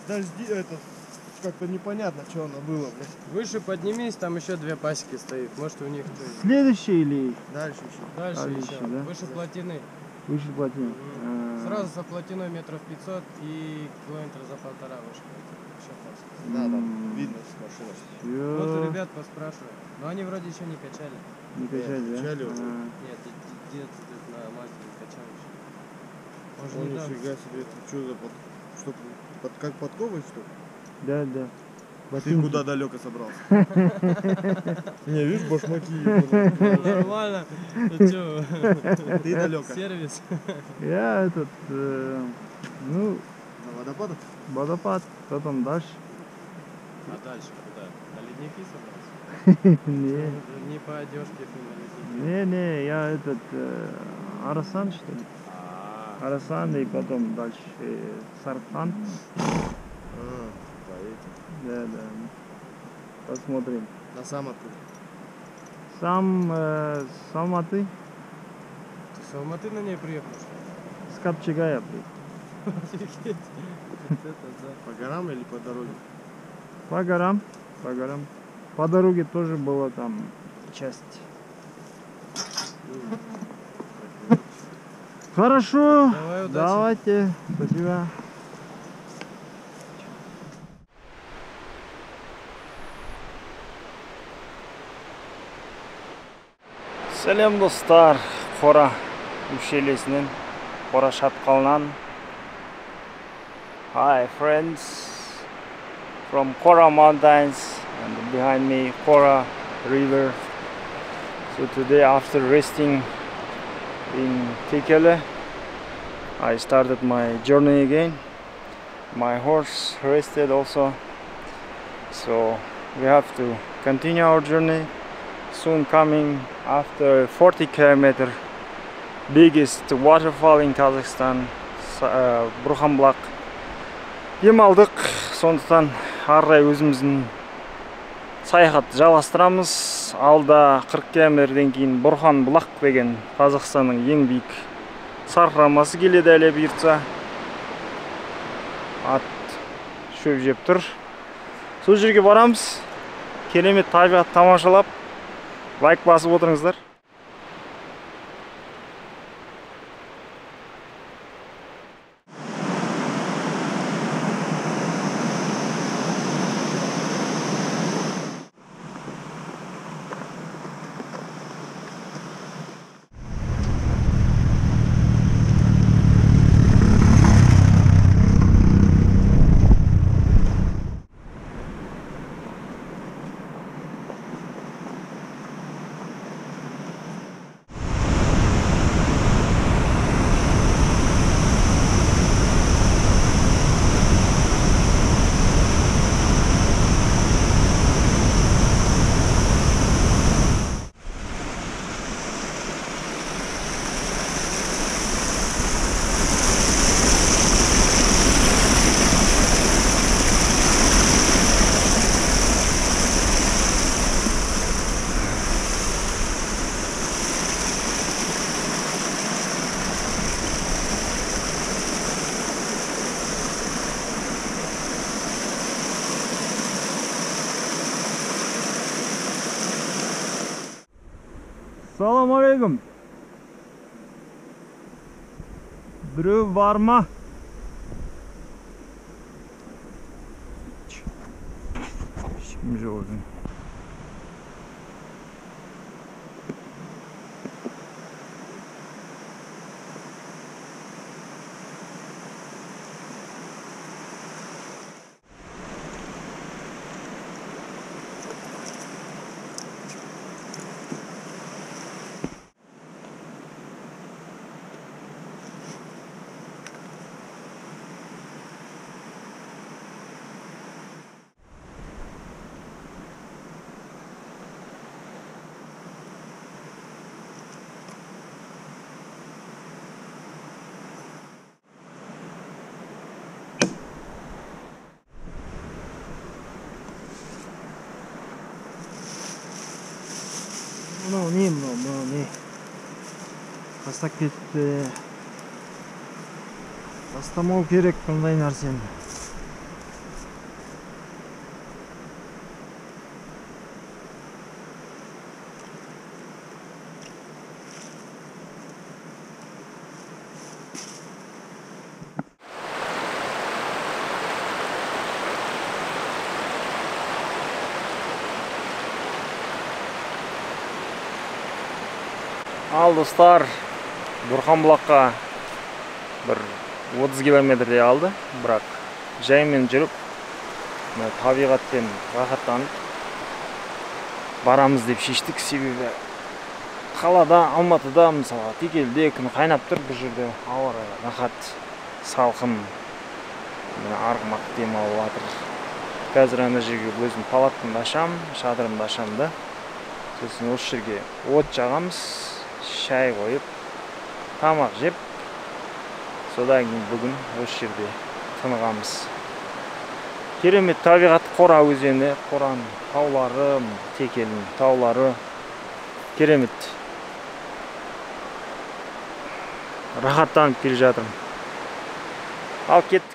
Дожди, это как-то непонятно, что оно было, блядь. Выше поднимись, там еще 2 пасеки стоит. Может у них Следующий или Дальше еще. дальше Дальше, еще. да? Выше плотины. выше плотины? Сразу за плотиной метров 500 и километра за 1,5 выше. Еще пасека. Да, там видно с машины. Вот у Всё. ребят поспрашиваю. Но они вроде еще не качали. Не качать, да? качали уже. Нет, дед на Мазде не качал еще. Он же О, недавно. нифига себе, это что за что, как подковы, что ли? Да, да. Ты Ботинки. куда далеко собрался? Не, видишь, башмаки ебаные. Нормально. Ты че? Ты далеко. Сервис. Я ну, На водопадах? водопад, потом дальше. А дальше куда? На ледники собрался? Не, Не по одежке ты на ледники. не, я Арасан, что ли? Арасан и потом дальше Сархан. Да, да. Посмотрим. На сам откуда? С Алматы, Ты с Алматы на ней приехал, что ли? с Капчагая приехал. Офигеть. Вот это да. По горам или по дороге? По горам, по горам. По дороге тоже была там часть. Хорошо, Давай, удачи. давайте, спасибо. Сәлем достар, Қора ущельесінен, Қора шатқалынан. Hi friends, from Kora Mountains, and behind me Kora River. So today, after resting in Tikele, I started my journey again. My horse rested also, so we have to continue our journey. Soon coming after 40 km, biggest waterfall in Kazakhstan, Burhanbulaq. Ем алдық, сондықтан аррай өзіміздің саяхат жалғастырамыз. Алда 40 км-ден кейін Бурханбулақ деген Қазақстанның ең биік сарқырамасы келеді әлі бұйыртса. Ат шөп жеп тұр. Сол жерге барамыз. Керемет табиғат тамашалап, лайк басып отырыңыздар. Салам алейкум. Біреу бар ма? Ешкім жоқ. Мынау не тастап кетті. Тастамау керек бұндай нәрсені. Ал достар, Бурханбулакка bir 30 километрдей алды, бірақ жаймен жүріп, табиғатпен рахаттанып барамыз деп шештік. Себебі қалада, Алматыда, мысалға Текеліде күн қайнап тұр, бұл жерде ауа райы рахат, салқын, арғымақ демалып жатыр. Қазір ана жерге өзім палаткамды ашам, шатырымды ашам да. Сосын осы жерге от жағамыз, шай қойып, тамақ жеп, содан кейін бүгін осы жерде тынығамыз. Керемет табиғат, Қора өзені, Қораның таулары, Текелінің таулары керемет. Рахаттанып келе жатырмын. Ал кеттік.